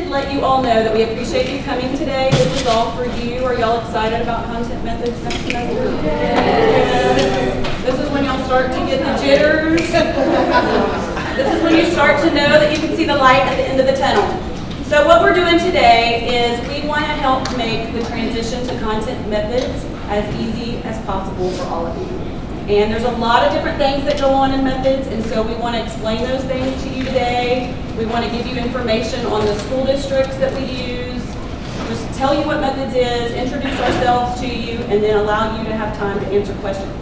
to let you all know that we appreciate you coming today. This is all for you. Are y'all excited about content methods next semester? Yes. This is when y'all start to get the jitters. This is when you start to know that you can see the light at the end of the tunnel. So what we're doing today is we want to help make the transition to content methods as easy as possible for all of you. And there's a lot of different things that go on in methods, and so we want to explain those things to you today. We want to give you information on the school districts that we use, just tell you what methods is, introduce ourselves to you, and then allow you to have time to answer questions.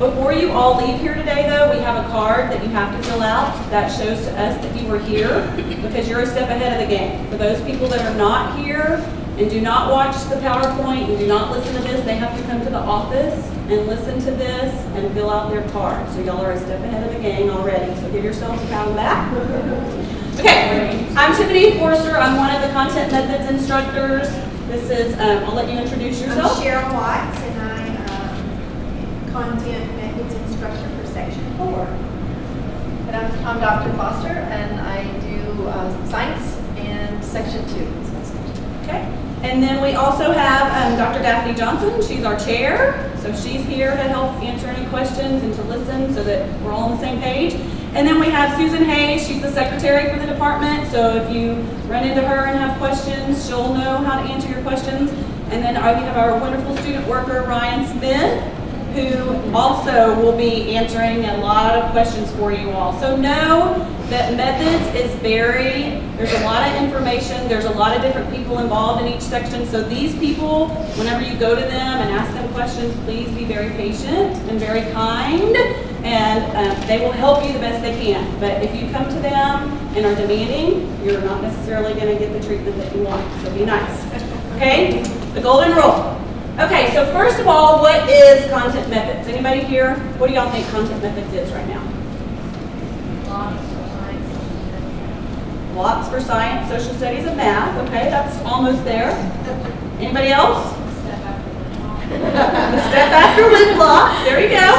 Before you all leave here today, though, we have a card that you have to fill out that shows to us that you were here, because you're a step ahead of the game. For those people that are not here and do not watch the PowerPoint and do not listen to this, they have to come to the office and listen to this and fill out their card. So y'all are a step ahead of the game already. So give yourselves a pat on the back. Okay, I'm Tiffany Forster. I'm one of the content methods instructors. This is, I'll let you introduce yourself. I'm Cheryl Watts, and I'm content methods instructor for Section 4. And I'm Dr. Foster, and I do science and Section 2. Okay. And then we also have Dr. Daphne Johnson. She's our chair, so she's here to help answer any questions and to listen so that we're all on the same page. And then we have Susan Hayes. She's the secretary for the department, so if you run into her and have questions, she'll know how to answer your questions. And then we have our wonderful student worker, Ryan Smith, who also will be answering a lot of questions for you all. So know that methods is there's a lot of information, there's a lot of different people involved in each section. So these people, whenever you go to them and ask them questions, please be very patient and very kind, and they will help you the best they can. But if you come to them and are demanding, you're not necessarily going to get the treatment that you want. So be nice. Okay? The golden rule. Okay, so first of all, what is content methods? Anybody here? What do y'all think content methods is right now? Lots for science, social studies, and math. Okay, that's almost there. Anybody else? The step after lip block. There you go.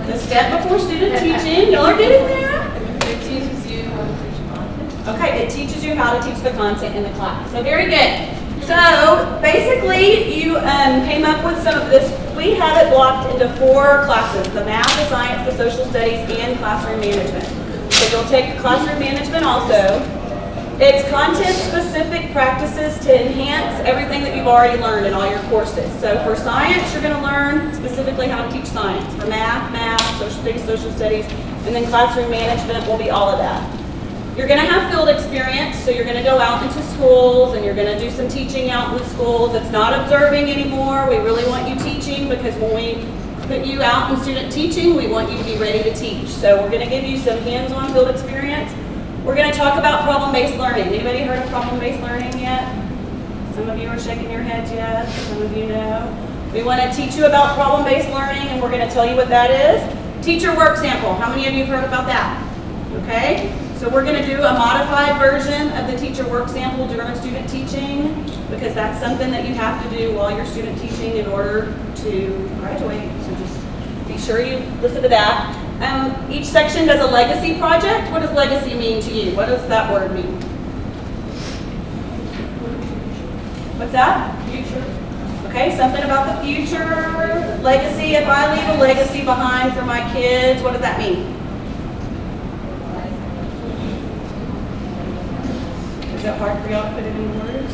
The step before student teaching. Y'all are getting there? It teaches you how to teach content. Okay, it teaches you how to teach the content in the class. So very good. So basically, you came up with some of this. We have it blocked into 4 classes: the math, the science, the social studies, and classroom management. So you'll take classroom management also. It's content-specific practices to enhance everything that you've already learned in all your courses. So for science, you're going to learn specifically how to teach science. For math, social studies, and then classroom management will be all of that. You're going to have field experience, so you're going to go out into schools and you're going to do some teaching out in the schools. It's not observing anymore. We really want you teaching, because when we put you out in student teaching, we want you to be ready to teach. So we're going to give you some hands-on field experience. We're going to talk about problem-based learning. Anybody heard of problem-based learning yet? Some of you are shaking your heads yes, some of you know. We want to teach you about problem-based learning, and we're going to tell you what that is. Teacher work sample. How many of you have heard about that? Okay, so we're going to do a modified version of the teacher work sample during student teaching, because that's something that you have to do while you're student teaching in order to graduate. So just be sure you listen to that. Each section does a legacy project. What does legacy mean to you? What does that word mean? What's that? Future. Okay, something about the future. Legacy, if I leave a legacy behind for my kids, what does that mean? Is it hard for y'all to put it in words?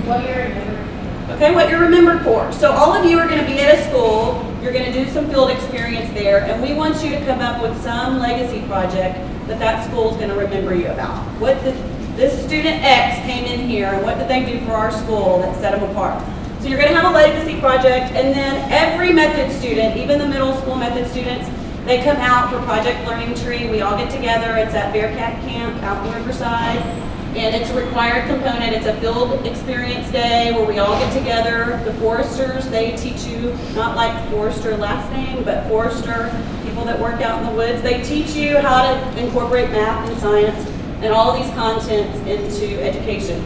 What you're remembering. Okay, what you're remembered for. So all of you are going to be at a school, you're going to do some field experience there, and we want you to come up with some legacy project that school is going to remember you about. What did this student X came in here, and what did they do for our school that set them apart? So you're going to have a legacy project, and then every method student, even the middle school method students, they come out for Project Learning Tree. We all get together. It's at Bearcat Camp out in Riverside. And it's a required component. It's a field experience day where we all get together. The foresters, they teach you, not like Forester last name, but Forester, people that work out in the woods, they teach you how to incorporate math and science and all these contents into education.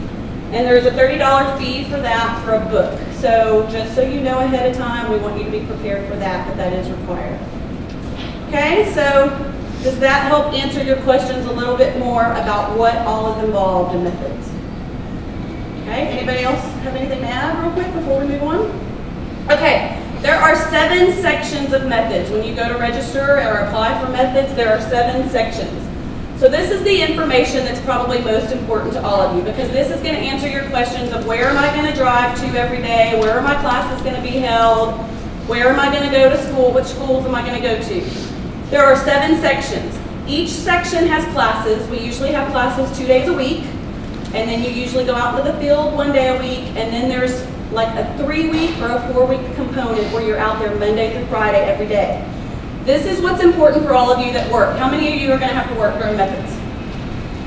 And there's a $30 fee for that for a book. So just so you know ahead of time, we want you to be prepared for that, but that is required. Okay, so does that help answer your questions a little bit more about what all is involved in methods? Okay, anybody else have anything to add real quick before we move on? Okay, there are 7 sections of methods. When you go to register or apply for methods, there are 7 sections. So this is the information that's probably most important to all of you, because this is going to answer your questions of where am I going to drive to every day, where are my classes going to be held, where am I going to go to school, which schools am I going to go to. There are 7 sections. Each section has classes. We usually have classes 2 days a week, and then you usually go out into the field 1 day a week, and then there's like a 3-week or a 4-week component where you're out there Monday through Friday every day. This is what's important for all of you that work. How many of you are going to have to work during methods?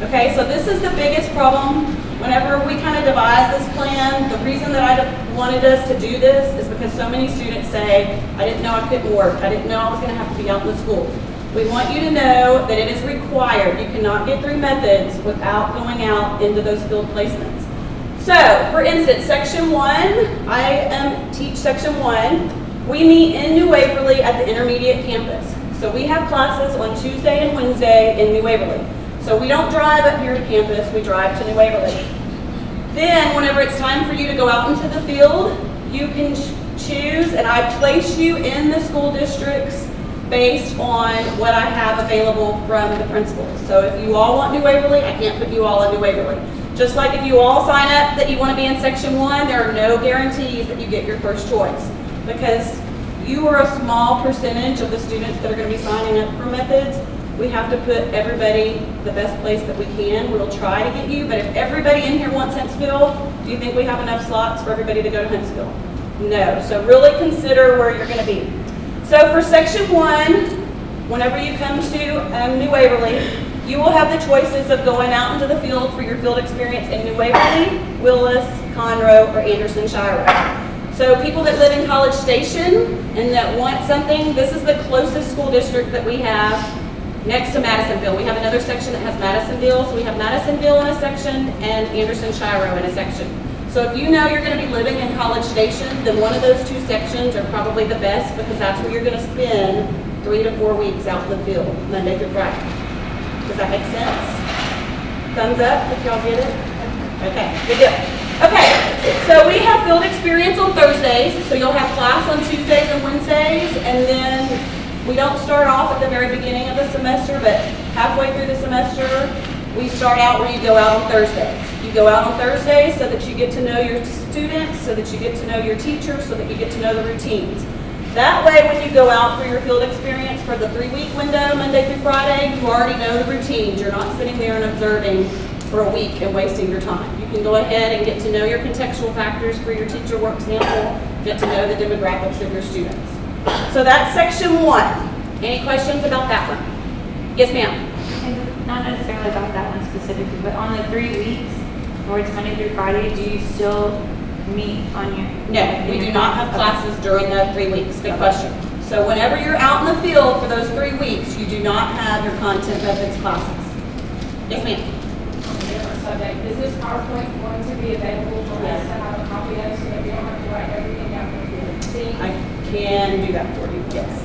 Okay, so this is the biggest problem. Whenever we kind of devised this plan, the reason that I wanted us to do this is because so many students say, I didn't know I couldn't work. I didn't know I was going to have to be out in the schools. We want you to know that it is required. You cannot get through methods without going out into those field placements. So, for instance, Section 1, I teach Section 1. We meet in New Waverly at the intermediate campus. So we have classes on Tuesday and Wednesday in New Waverly. So we don't drive up here to campus, we drive to New Waverly. Then whenever it's time for you to go out into the field, you can choose, and I place you in the school districts based on what I have available from the principals. So if you all want New Waverly, I can't put you all in New Waverly. Just like if you all sign up that you want to be in Section 1, there are no guarantees that you get your first choice, because you are a small percentage of the students that are going to be signing up for methods. We have to put everybody the best place that we can. We'll try to get you, but if everybody in here wants Huntsville, do you think we have enough slots for everybody to go to Huntsville? No, so really consider where you're going to be. So for Section 1, whenever you come to New Waverly, you will have the choices of going out into the field for your field experience in New Waverly, Willis, Conroe, or Anderson-Shiro. So people that live in College Station and that want something, this is the closest school district that we have next to Madisonville. We have another section that has Madisonville, so we have Madisonville in a section and Anderson-Shiro in a section. So if you know you're going to be living in College Station, then one of those 2 sections are probably the best, because that's where you're going to spend 3 to 4 weeks out in the field, Monday through Friday. Does that make sense? Thumbs up if y'all get it? Okay, good deal. Okay, so we have field experience on Thursdays, so you'll have class on Tuesdays and Wednesdays, and then we don't start off at the very beginning of the semester, but halfway through the semester, we start out where you go out on Thursdays. You go out on Thursdays so that you get to know your students, so that you get to know your teachers, so that you get to know the routines. That way, when you go out for your field experience for the 3-week window, Monday through Friday, you already know the routines. You're not sitting there and observing for a week and wasting your time. You can go ahead and get to know your contextual factors for your teacher work sample, get to know the demographics of your students. So that's Section 1. Any questions about that one? Yes, ma'am. Not necessarily about that one specifically, but on the 3 weeks, where it's Monday through Friday, do you still meet on your... No, we do not have classes during the 3 weeks. Good question. So whenever you're out in the field for those 3 weeks, you do not have your content methods classes. Yes, ma'am. Subject. Is this PowerPoint going to be available for us to have a copy of, so that we don't have to write everything down for you? I can do that for you, yes.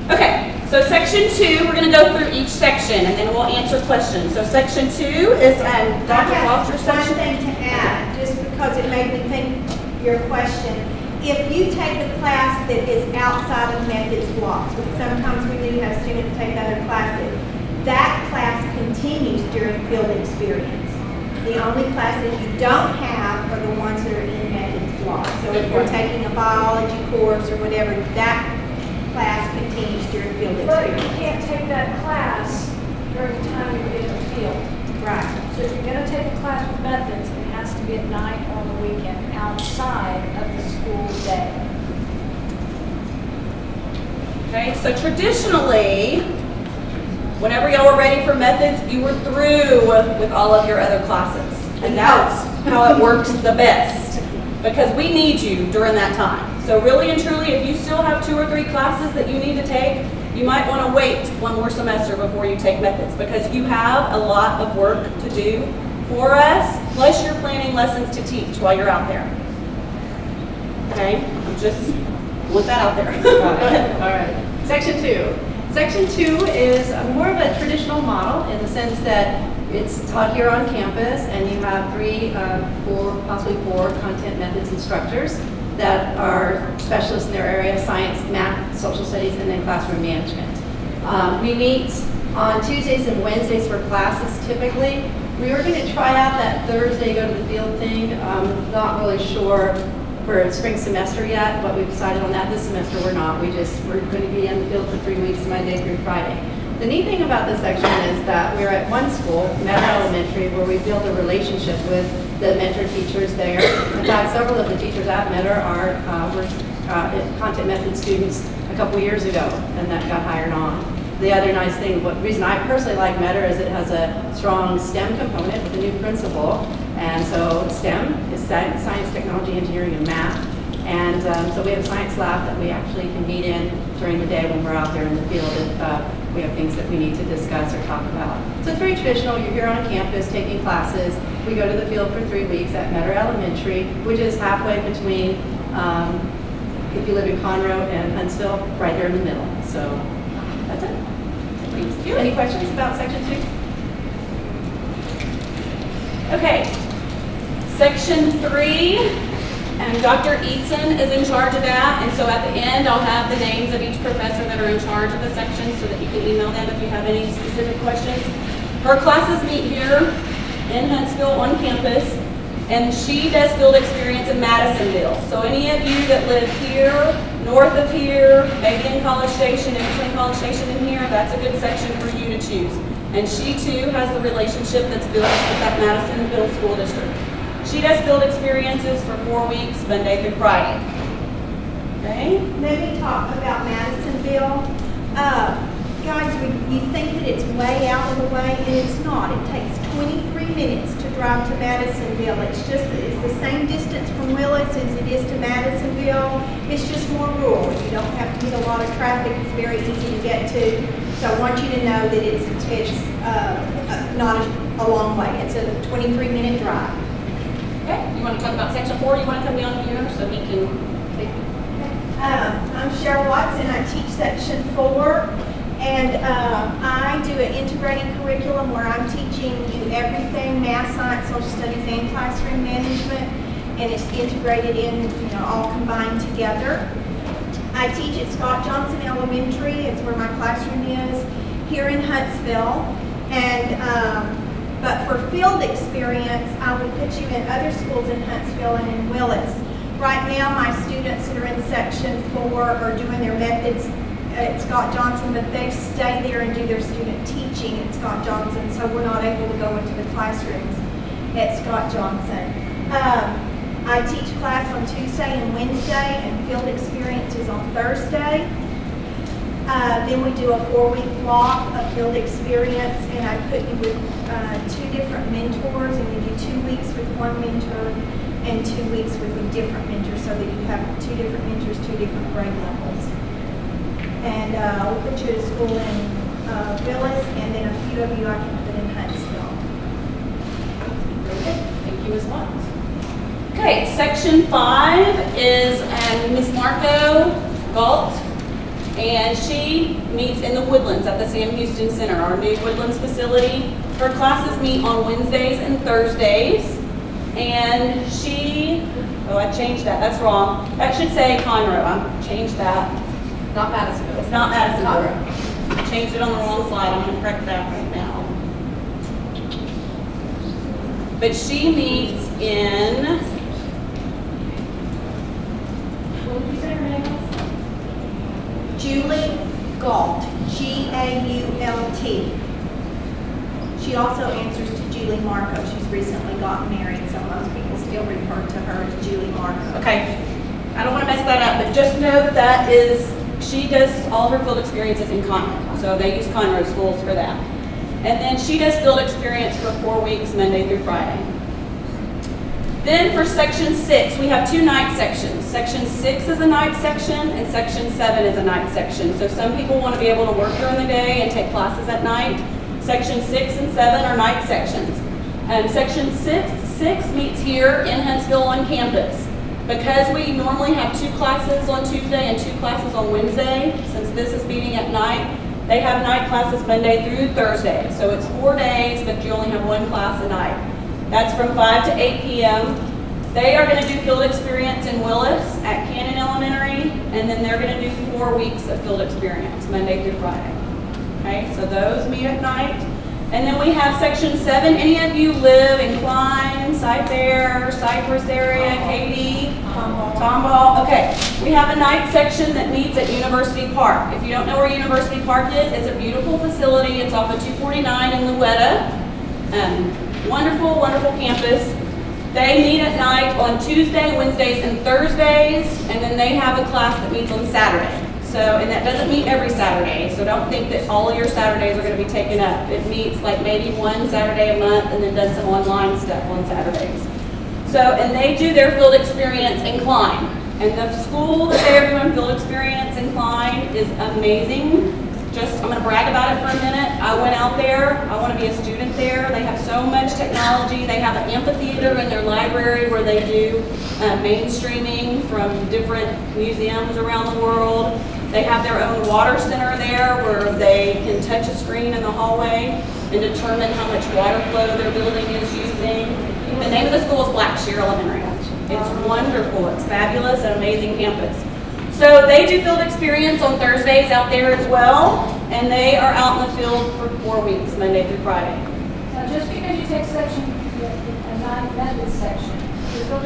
Okay, so Section 2, we're going to go through each section, and then we'll answer questions. So Section 2 is Dr. Foster's section. One thing to add, just because it made me think your question. If you take a class that is outside of methods blocks, because sometimes we do have students take other classes, that class continues during field experience. The only classes you don't have are the ones that are in methods block. So if you're taking a biology course or whatever, that class continues during field experience. But you can't take that class during the time you're in the field. Right. So if you're going to take a class with methods, it has to be at night or on the weekend outside of the school day. Okay, so traditionally, whenever y'all were ready for methods, you were through with all of your other classes. And that's how it works the best, because we need you during that time. So really and truly, if you still have 2 or 3 classes that you need to take, you might want to wait one more semester before you take methods, because you have a lot of work to do for us, plus you're planning lessons to teach while you're out there. Okay, I'm just want that out there. All right. Section 2. Section 2 is more of a traditional traditional model in the sense that it's taught here on campus, and you have 3, 4, possibly 4 content methods instructors that are specialists in their area: science, math, social studies, and then classroom management. We meet on Tuesdays and Wednesdays for classes typically. We were going to try out that Thursday go to the field thing. Not really sure for spring semester yet, but we've decided on that. This semester we're not. We're going to be in the field for 3 weeks, Monday through Friday. The neat thing about this section is that we're at one school, Meadow Elementary, where we build a relationship with the mentor teachers there. In fact, several of the teachers at Meadow were content method students a couple years ago, and that got hired on. The other nice thing, the reason I personally like Meadow is it has a strong STEM component with a new principal. And so STEM is science, technology, engineering, and math. And so we have a science lab that we actually can meet in during the day when we're out there in the field if we have things that we need to discuss or talk about. So it's very traditional. You're here on campus taking classes. We go to the field for 3 weeks at Meadow Elementary, which is halfway between, if you live in Conroe and Huntsville, right there in the middle. So that's it. Any questions about section 2? Okay, section 3, and Dr. Eaton is in charge of that, and so at the end I'll have the names of each professor that are in charge of the section so that you can email them if you have any specific questions. Her classes meet here in Huntsville on campus, and she does field experience in Madisonville. So any of you that live here, north of here, maybe in College Station, in between College Station and here, that's a good section for you to choose. And she too has the relationship that's built with that Madisonville School District. She does field experiences for 4 weeks, Monday through Friday. Okay? Let me talk about Madisonville. Guys, you think that it's way out of the way, and it's not. It takes 23 minutes to drive to Madisonville. It's the same distance from Willis as it is to Madisonville. It's just more rural. You don't have to hit a lot of traffic. It's very easy to get to. So I want you to know that it's not a long way. It's a 23-minute drive. Okay, you want to talk about section 4? You want to come down here so we can take I'm Cheryl Watson. I teach section 4. And I do an integrated curriculum where I'm teaching you everything, math, science, social studies, and classroom management. And it's integrated in, all combined together. I teach at Scott Johnson Elementary. It's where my classroom is, here in Huntsville. And but for field experience, I would put you in other schools in Huntsville and in Willis. Right now, my students that are in section 4 are doing their methods at Scott Johnson, but they stay there and do their student teaching at Scott Johnson, so we're not able to go into the classrooms at Scott Johnson. I teach class on Tuesday and Wednesday, and field experience is on Thursday. Then we do a 4-week block of field experience, and I put you with 2 different mentors, and you do 2 weeks with one mentor and 2 weeks with a different mentor, so that you have 2 different mentors, 2 different grade levels. And we'll put you at school in Willis, and then a few of you I can put in Huntsville. Thank you as well. Okay, section 5 is Miss Marco Galt, and she meets in the Woodlands at the Sam Houston Center, our new Woodlands facility. Her classes meet on Wednesdays and Thursdays, and I changed that, that's wrong. That should say Conroe, I changed that. Not Madisonville. It's not Madisonville. I changed it on the wrong slide. I'm going to correct that right now. But she meets in, what did you say her name was? Julie Galt, G-A-U-L-T. She also answers to Julie Marco. She's recently gotten married, so most people still refer to her as Julie Marco. Okay. I don't want to mess that up, but just know that she does all her field experiences in Conroe, so they use Conroe schools for that. And then she does field experience for 4 weeks, Monday through Friday. Then for section 6, we have 2 night sections. Section 6 is a night section, and section 7 is a night section. So some people want to be able to work during the day and take classes at night. Section 6 and 7 are night sections. And section 6 meets here in Huntsville on campus. Because we normally have 2 classes on Tuesday and 2 classes on Wednesday, since this is meeting at night, They have night classes Monday through Thursday. So it's 4 days, but you only have one class a night. That's from 5 to 8 p.m. They are going to do field experience in Willis at Cannon Elementary, and then they're going to do 4 weeks of field experience, Monday through Friday. Okay, so those meet at night. And then we have section 7. Any of you live in Klein, Cyfair, Cypress area, Katy, Tomball? Okay, we have a night section that meets at University Park. If you don't know where University Park is, it's a beautiful facility. It's off of 249 in Louetta. Wonderful, wonderful campus. They meet at night on Tuesday, Wednesdays, and Thursdays, and then they have a class that meets on Saturday. So, and that doesn't meet every Saturday, so don't think that all of your Saturdays are going to be taken up. It meets like maybe one Saturday a month and then does some online stuff on Saturdays. So, and they do their field experience in Klein. And the school that they are doing field experience in Klein is amazing. I'm going to brag about it for a minute. I went out there. I want to be a student there. They have so much technology. They have an amphitheater in their library where they do mainstreaming from different museums around the world. They have their own water center there where they can touch a screen in the hallway and determine how much water flow their building is using. The name of the school is Blackshear Elementary. It's wonderful. It's fabulous, an amazing campus. So they do field experience on Thursdays out there as well, and they are out in the field for 4 weeks, Monday through Friday. Now, just because you take section, a non-method section, your field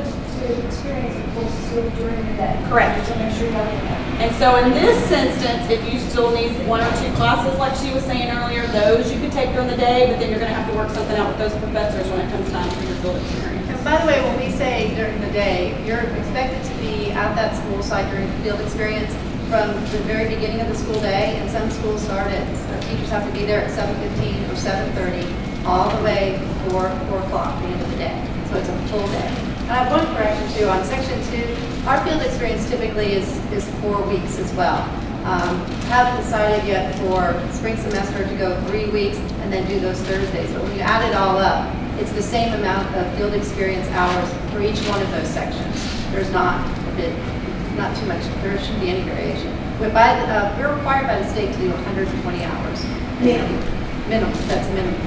experience is still during the day. Correct. So make sure you have that. And so in this instance, if you still need 1 or 2 classes, like she was saying earlier, those you could take during the day, but then you're going to have to work something out with those professors when it comes time for your field experience. And by the way, when we say during the day, you're expected to be at that school site during field experience from the very beginning of the school day, and some schools start at, teachers have to be there at 7:15 or 7:30, all the way before 4 o'clock, the end of the day. So it's a full day. And I have one correction too, on section 2, our field experience typically is 4 weeks as well. Haven't decided yet for spring semester to go 3 weeks and then do those Thursdays, but when you add it all up, it's the same amount of field experience hours for each one of those sections. There's not too much, there shouldn't be any variation. We're required by the state to do 120 hours. Minimum, that's minimum.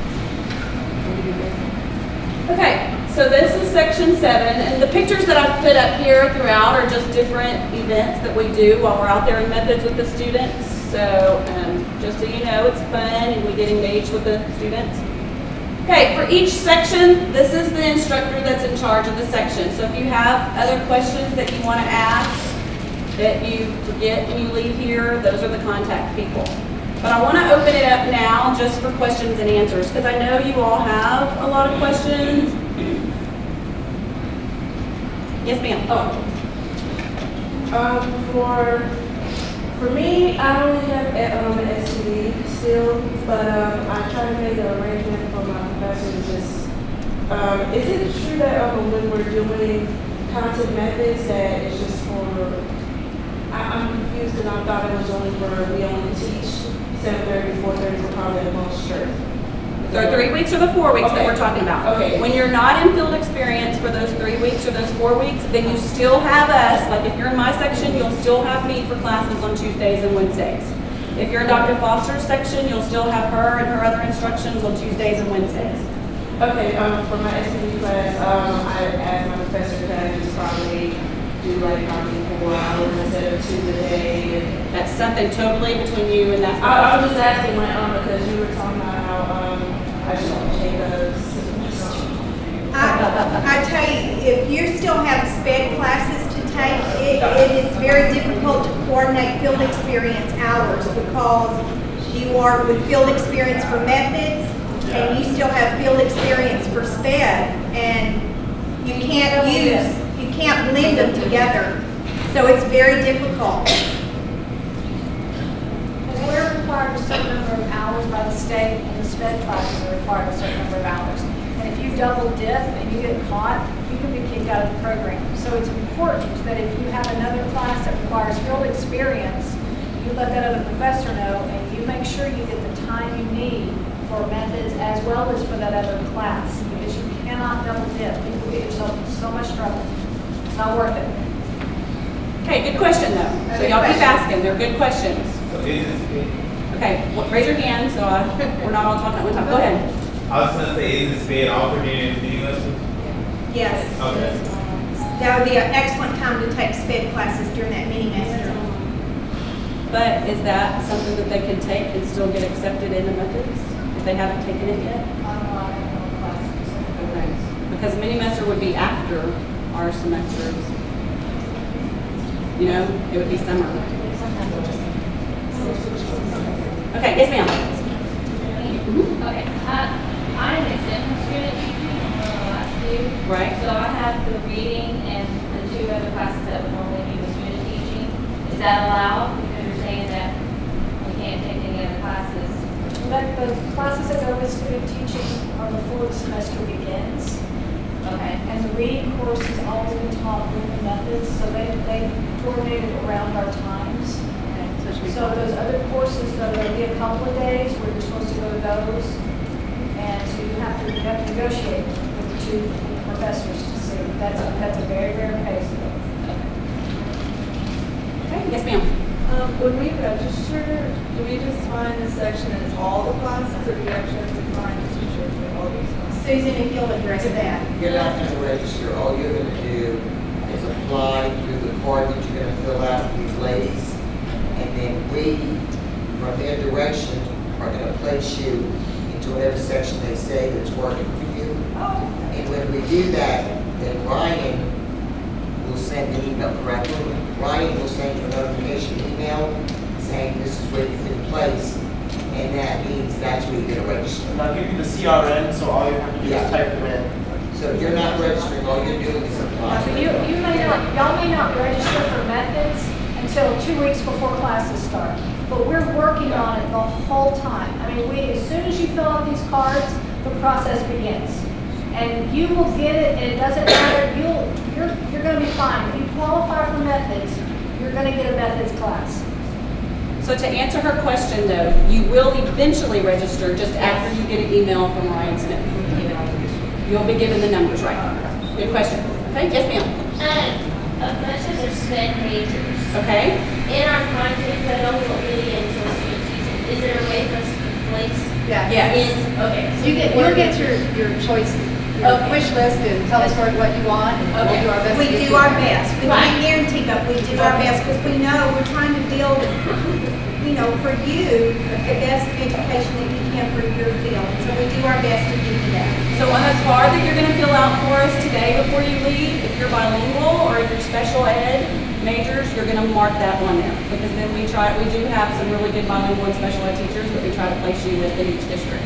Okay, so this is section 7, and the pictures that I've put up here throughout are just different events that we do while we're out there in methods with the students. So just so you know, it's fun and we get engaged with the students. Okay, for each section, this is the instructor that's in charge of the section. So if you have other questions that you want to ask that you forget when you leave here, those are the contact people. But I want to open it up now just for questions and answers, because I know you all have a lot of questions. Yes, ma'am. For me, I only have an STD still, but I try to make an arrangement for my professor to just, is it true that when we're doing content methods that it's just for, I'm confused because I thought it was only for, we only teach 7:30, 4:30 for probably the most sure. So 3 weeks or the 4 weeks that we're talking about. Okay. When you're not in field experience for those 3 weeks or those 4 weeks, then you still have us. Like if you're in my section, you'll still have me for classes on Tuesdays and Wednesdays. If you're in Dr. Foster's section, you'll still have her and her other instructions on Tuesdays and Wednesdays. Okay, for my STD class, I asked my professor could I just probably do like probably 4 hours instead of 2 a day. That's something totally between you and that. I was just asking my because you were talking about how I just want to take those. I tell you, if you still have sped classes to take, it is very difficult to coordinate field experience hours because you are with field experience for methods and you still have field experience for sped, and you can't blend them together. So it's very difficult. And we're required a certain number of hours by the state, and the SPED classes are required a certain number of hours. And if you double dip and you get caught, you can be kicked out of the program. So it's important that if you have another class that requires field experience, you let that other professor know, and you make sure you get the time you need for methods as well as for that other class, because you cannot double dip. You will get yourself in so much trouble. It's not worth it. Okay, good question though. So y'all keep asking. They're good questions. Okay, Okay, raise your hand so we're not all talking at one time. Go ahead. I was gonna say, is this being offered in mini lessons? Yes. Okay. That would be an excellent time to take sped classes during that mini semester. But is that something that they can take and still get accepted in the methods if they haven't taken it yet? Okay. Because mini semester would be after our semesters. You know, it would be summer. Okay, yes ma'am. Okay, I'm an extension student teaching on the last two. Right. So I have the reading and the two other classes that would normally be the student teaching. Is that allowed? Because you're saying that we can't take any other classes. But the classes that go with student teaching are before the semester begins. Okay. And the reading course has always been taught with the methods, so they coordinated around our times. So those other courses, though, there'll be a couple of days where you're supposed to go to those. And so you have to negotiate with the two professors to see. That's a very rare case, though. Okay, yes ma'am. When we register, do we just find this section as all the classes, or do we actually have to find the teachers for all these classes? Susan, if you'll address that. You're not going to register. All you're going to do is apply through the card that you're going to fill out for these ladies. And then we, from their direction, are going to place you into whatever section they say that's working for you. And when we do that, then Ryan will send an email, correct? Ryan will send you a notification email saying this is where you've been placed. And that means that's where you're going to register. And I'll give you the CRN, so all you have to do is type them in. So if you're not registering, all you're doing is applying. So y'all may not register for methods until 2 weeks before classes start. But we're working on it the whole time. I mean, as soon as you fill out these cards, the process begins. And you will get it, and it doesn't matter, you're going to be fine. If you qualify for methods, you're going to get a methods class. So to answer her question though, you will eventually register just after you get an email from Ryan Smith. You'll be given the numbers, right? Good question. Okay, yes ma'am. A bunch of their sped majors. Okay. In our content, but I don't really into student teaching. Is there a way for us to place? Yes. Okay. So You'll get your choice, your wish list, and tell us what you want, and we'll do our best. We to get do you our there. best. We can't guarantee, but we do our best because we know we're trying to build, you know, for you, the best education that you can for your field. So we do our best to give you that. So on the card that you're going to fill out for us today before you leave, if you're bilingual or if you're special ed majors, you're going to mark that one there because then we do have some really good bilingual and special ed teachers that we try to place you with in each district.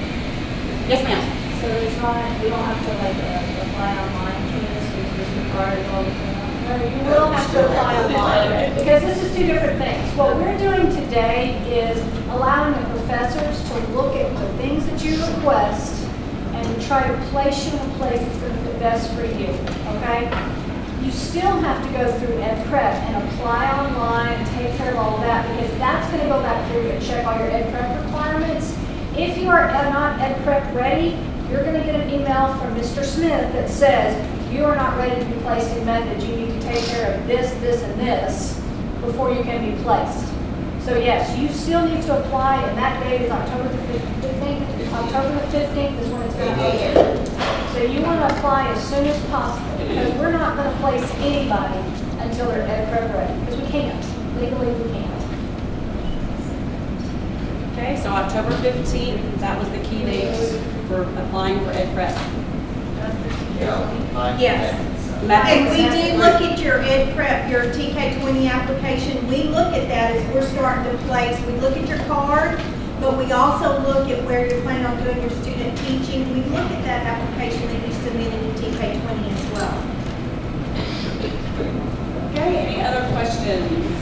Yes, ma'am. So there's not, we don't have to like apply online for this, we just require it all the time. No, you will have to apply online, because this is two different things. What we're doing today is allowing the professors to look at the things that you request and try to place you in a place that's going to fit best for you, okay? You still have to go through Ed Prep and apply online, take care of all that, because that's going to go back through and check all your Ed Prep requirements. If you are not Ed Prep ready, you're going to get an email from Mr. Smith that says, you are not ready to be placed in methods. You need to take care of this, this, and this before you can be placed. So yes, you still need to apply, and that date is October the 15th. October the 15th is when it's going to open. So you want to apply as soon as possible, because we're not going to place anybody until they're Ed Prep ready, because we can't. Legally, we can't. Okay, so October 15th, that was the key date for applying for Ed Prep. Yes. And we do look at your Ed Prep, your TK20 application. We look at that as we're starting to place. We look at your card, but we also look at where you're planning on doing your student teaching. We look at that application that you submitted in TK20 as well. Okay, any other questions?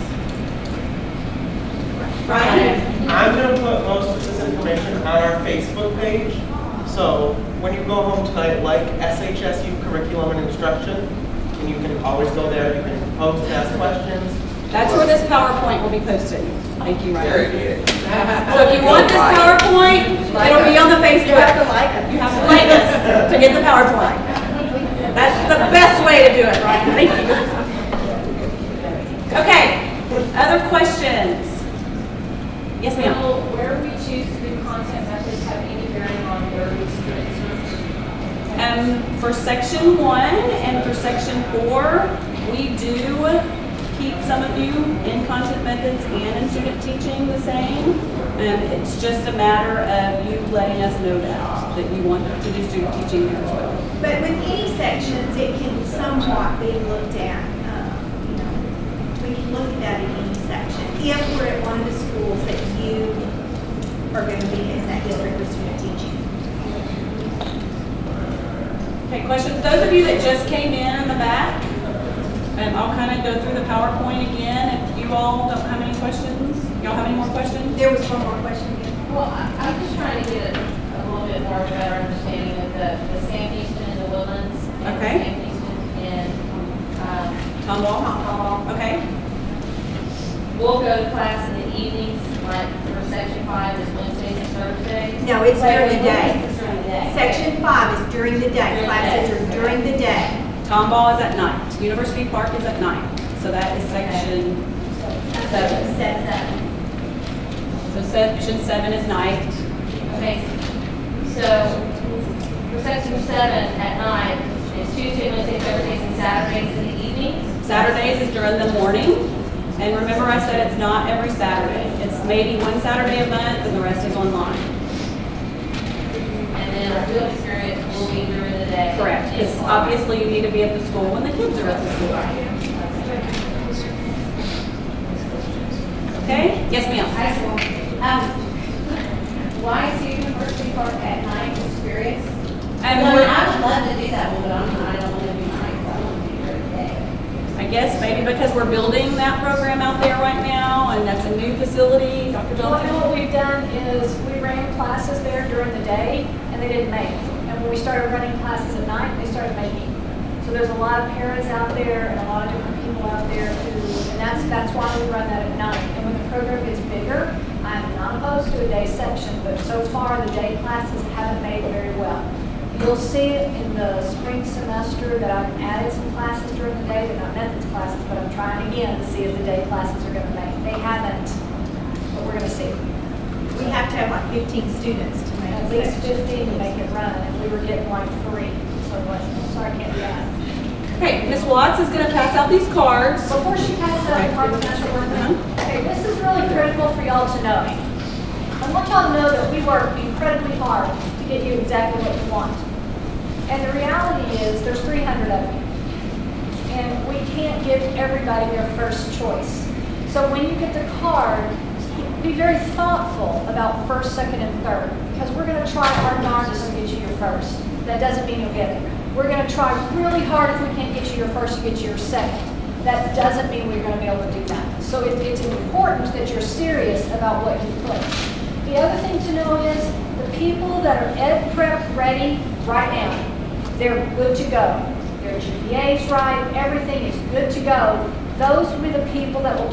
Ryan? I'm going to put most of this information on our Facebook page. So when you go home tonight, like SHSU Curriculum and Instruction, and you can always go there. You can post and ask questions. That's where this PowerPoint will be posted. Thank you, Very Ryan. good. So if you want this PowerPoint, it'll be on the Facebook. You have to like us. You have to like us to get the PowerPoint. That's the best way to do it, Ryan. Thank you. Okay, other questions? Yes, ma'am. So where are we For section 1 and for section 4, we do keep some of you in content methods and in student teaching the same. It's just a matter of you letting us know that you want to do student teaching there as well. But with any sections, it can somewhat be looked at. You know, we can look at that in any section. If we're at one of the schools that you are going to be in that district for student teaching. Okay, questions? Those of you that just came in the back, I'll kind of go through the PowerPoint again. If you all don't have any questions, y'all have any more questions? There was one more question again. Well, I'm just trying to get a little bit more of a better understanding of the Sam Houston and the Woodlands. And Okay. Sam Houston and Tomball? Okay. We'll go to class in the evenings, like for section 5 is Wednesdays and Thursdays. No, it's during the day. It's during the day. Section 5 is during the day. During the Classes day. are during the day. Tomball is at night. University Park is at night. So that is section, so section 7 is night. Okay, so for section 7 at night, it's Tuesday, Wednesday, Thursdays, and Saturdays in the evenings. Saturdays is during the morning. And remember I said it's not every Saturday. It's maybe one Saturday a month and the rest is online. And then our field experience will be during the day. Correct. Because obviously you need to be at the school when the kids are at the school. Okay? Yes, ma'am. High school. Why is University Park at night experience? I would love to do that one, but I don't want to do night. I want to do every day. I guess maybe because we're building that program out there right now and that's a new facility. Dr. Well, Johnson? what we've done is we ran classes there during the day and they didn't make it. And when we started running classes at night, they started making it. So there's a lot of parents out there and a lot of different people out there who, and that's why we run that at night. And when the program gets bigger, I'm not opposed to a day section, but so far the day classes haven't made very well. You'll see it in the spring semester that I've added some classes during the day. They're not methods classes, but I'm trying again to see if the day classes are going to make. They haven't, but we're going to see. We have to have like 15 students to make At a least section. 15 to make it run, and we were getting like 3. So sorry, I can't do that. Okay, Ms. Watts is going to pass out these cards. Before she passes out the cards, okay, this is really critical for y'all to know. I want y'all to know that we work incredibly hard to get you exactly what you want. And the reality is there's 300 of you. And we can't give everybody their first choice. So when you get the card, be very thoughtful about first, second, and third. Because we're going to try our darndest to get you your first. That doesn't mean you'll get it. We're going to try really hard if we can't get you your first to get you your second. That doesn't mean we're going to be able to do that. So it's important that you're serious about what you put. The other thing to know is the people that are Ed Prep ready right now, they're good to go. Their GPA's right, everything is good to go. Those will be the people that will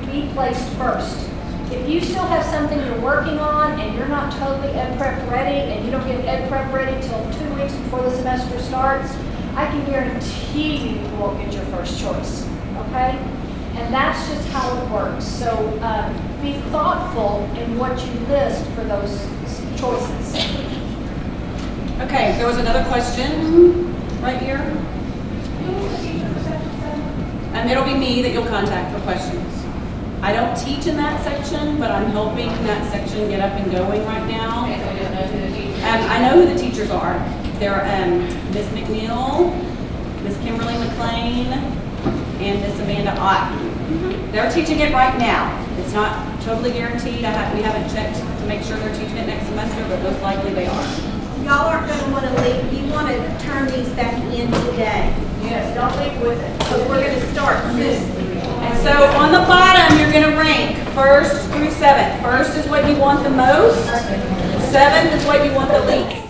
be placed first. If you still have something you're working on and you're not totally Ed Prep ready and you don't get Ed Prep ready until 2 weeks before the semester starts, I can guarantee you won't get your first choice, okay? And that's just how it works. So be thoughtful in what you list for those choices. Okay, there was another question right here. And it'll be me that you'll contact for questions. I don't teach in that section, but I'm helping that section get up and going right now. Okay, so we don't know who the teachers are. I know who the teachers are. They're Miss McNeil, Miss Kimberly McLean, and Miss Amanda Otten. They're teaching it right now. It's not totally guaranteed. We haven't checked to make sure they're teaching it next semester, but most likely they are. Y'all aren't going to want to leave. You want to turn these back in today. Yes, don't leave with it. Because we're going to start soon. And so on the bottom, you're going to rank 1st through 7th. 1st is what you want the most. 7th is what you want the least.